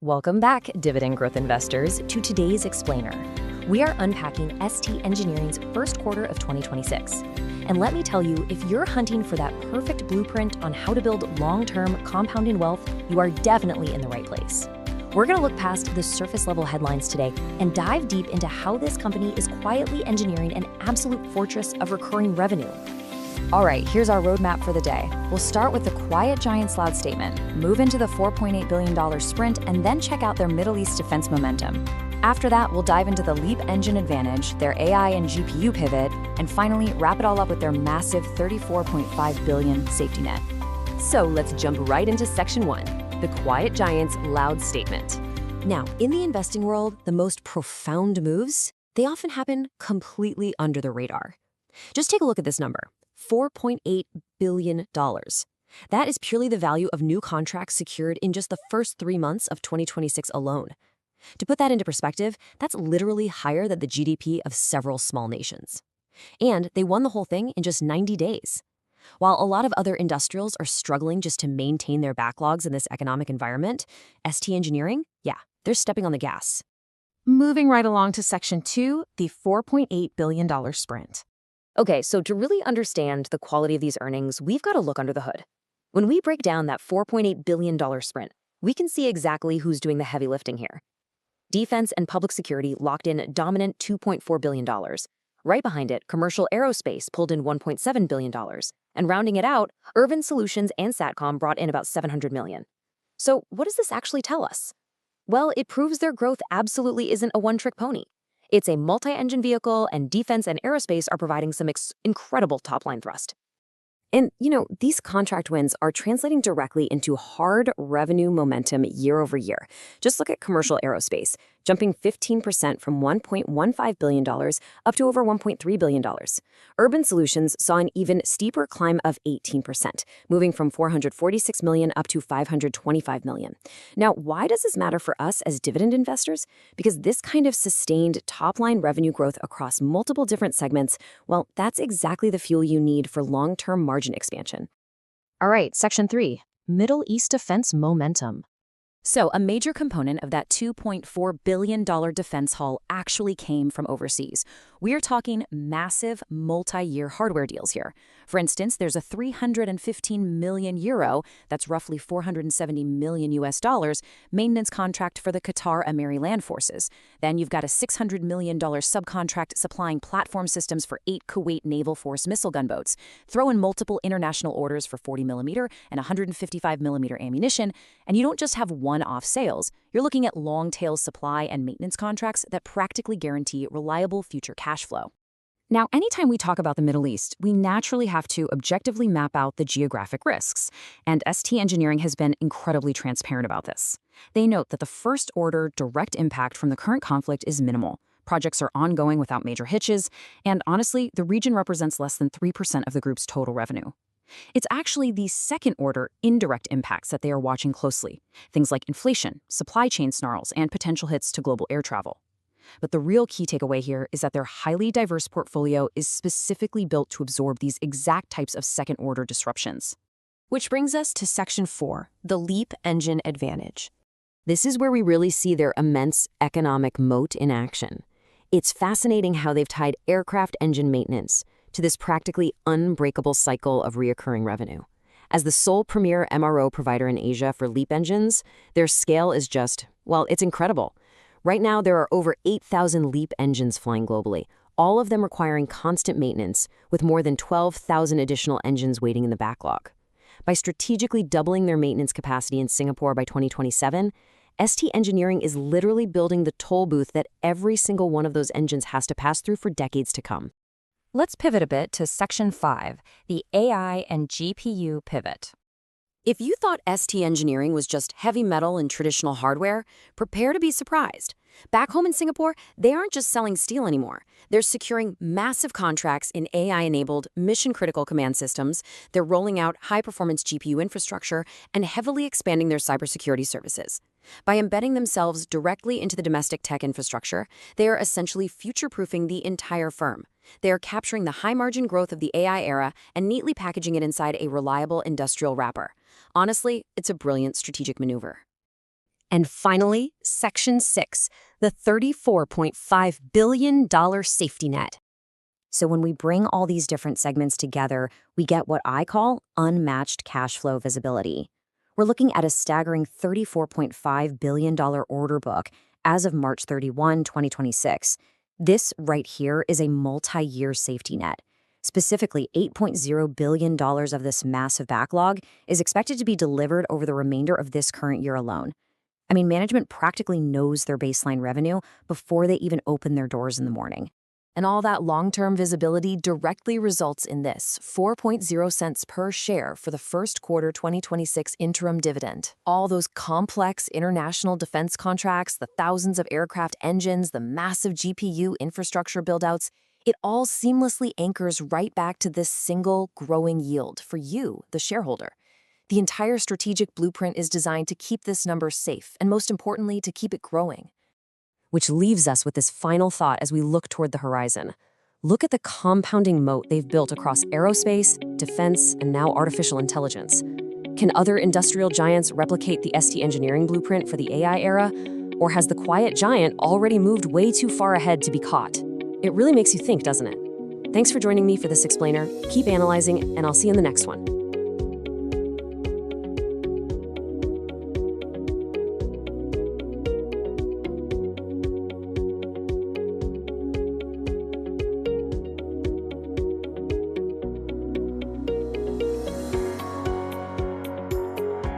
Welcome back, dividend growth investors, to today's explainer. We are unpacking ST Engineering's first quarter of 2026. And let me tell you, if you're hunting for that perfect blueprint on how to build long-term compounding wealth, you are definitely in the right place. We're going to look past the surface-level headlines today and dive deep into how this company is quietly engineering an absolute fortress of recurring revenue. All right, here's our roadmap for the day. We'll start with the quiet giant's loud statement, move into the $4.8 billion sprint, and then check out their Middle East defense momentum. After that, we'll dive into the Leap Engine advantage, their AI and GPU pivot, and finally wrap it all up with their massive $34.5 billion safety net. So let's jump right into section 1, the quiet giant's loud statement. Now, in the investing world, the most profound moves, they often happen completely under the radar. Just take a look at this number. $4.8 billion. That is purely the value of new contracts secured in just the first 3 months of 2026 alone. To put that into perspective, that's literally higher than the GDP of several small nations. And they won the whole thing in just 90 days. While a lot of other industrials are struggling just to maintain their backlogs in this economic environment, ST Engineering, they're stepping on the gas. Moving right along to section 2, the $4.8 billion sprint. Okay, so to really understand the quality of these earnings, we've got to look under the hood. When we break down that $4.8 billion sprint, we can see exactly who's doing the heavy lifting here. Defense and public security locked in dominant $2.4 billion. Right behind it, commercial aerospace pulled in $1.7 billion. And rounding it out, urban solutions and SATCOM brought in about $700 million. So what does this actually tell us? Well, it proves their growth absolutely isn't a one-trick pony. It's a multi-engine vehicle, and defense and aerospace are providing some incredible top-line thrust. And, these contract wins are translating directly into hard revenue momentum year over year. Just look at commercial aerospace, jumping 15% from $1.15 billion up to over $1.3 billion. Urban Solutions saw an even steeper climb of 18%, moving from $446 million up to $525 million. Now, why does this matter for us as dividend investors? Because this kind of sustained top-line revenue growth across multiple different segments, well, that's exactly the fuel you need for long-term margin expansion. All right, section 3, Middle East defense momentum. So a major component of that $2.4 billion defense haul actually came from overseas. We are talking massive multi-year hardware deals here. For instance, there's a 315 million euro, that's roughly 470 million US dollars, maintenance contract for the Qatar Emiri Land Forces. Then you've got a $600 million subcontract supplying platform systems for 8 Kuwait Naval Force missile gunboats. Throw in multiple international orders for 40mm and 155mm ammunition, and you don't just have one-off sales. You're looking at long-tail supply and maintenance contracts that practically guarantee reliable future cash flow. Now, anytime we talk about the Middle East, we naturally have to objectively map out the geographic risks, and ST Engineering has been incredibly transparent about this. They note that the first-order direct impact from the current conflict is minimal. Projects are ongoing without major hitches, and honestly, the region represents less than 3% of the group's total revenue. It's actually the second-order indirect impacts that they are watching closely, things like inflation, supply chain snarls, and potential hits to global air travel. But the real key takeaway here is that their highly diverse portfolio is specifically built to absorb these exact types of second-order disruptions. Which brings us to section 4, the Leap Engine advantage. This is where we really see their immense economic moat in action. It's fascinating how they've tied aircraft engine maintenance to this practically unbreakable cycle of reoccurring revenue. As the sole premier MRO provider in Asia for LEAP engines, their scale is just, well, it's incredible. Right now, there are over 8,000 LEAP engines flying globally, all of them requiring constant maintenance, with more than 12,000 additional engines waiting in the backlog. By strategically doubling their maintenance capacity in Singapore by 2027, ST Engineering is literally building the toll booth that every single one of those engines has to pass through for decades to come. Let's pivot a bit to section 5, the AI and GPU pivot. If you thought ST Engineering was just heavy metal and traditional hardware, prepare to be surprised. Back home in Singapore, they aren't just selling steel anymore. They're securing massive contracts in AI-enabled, mission-critical command systems. They're rolling out high-performance GPU infrastructure and heavily expanding their cybersecurity services. By embedding themselves directly into the domestic tech infrastructure, they are essentially future-proofing the entire firm. They are capturing the high-margin growth of the AI era and neatly packaging it inside a reliable industrial wrapper. Honestly, it's a brilliant strategic maneuver. And finally, Section 6, the $34.5 billion safety net. So when we bring all these different segments together, we get what I call unmatched cash flow visibility. We're looking at a staggering $34.5 billion order book as of March 31, 2026. This right here is a multi-year safety net. Specifically, $8.0 billion of this massive backlog is expected to be delivered over the remainder of this current year alone. I mean, management practically knows their baseline revenue before they even open their doors in the morning. And all that long-term visibility directly results in this 4.0 cents per share for the first quarter 2026 interim dividend. All those complex international defense contracts, the thousands of aircraft engines, the massive GPU infrastructure buildouts, it all seamlessly anchors right back to this single growing yield for you, the shareholder. The entire strategic blueprint is designed to keep this number safe and, most importantly, to keep it growing. Which leaves us with this final thought as we look toward the horizon. Look at the compounding moat they've built across aerospace, defense, and now artificial intelligence. Can other industrial giants replicate the ST engineering blueprint for the AI era? Or has the quiet giant already moved way too far ahead to be caught? It really makes you think, doesn't it? Thanks for joining me for this explainer. Keep analyzing, and I'll see you in the next one.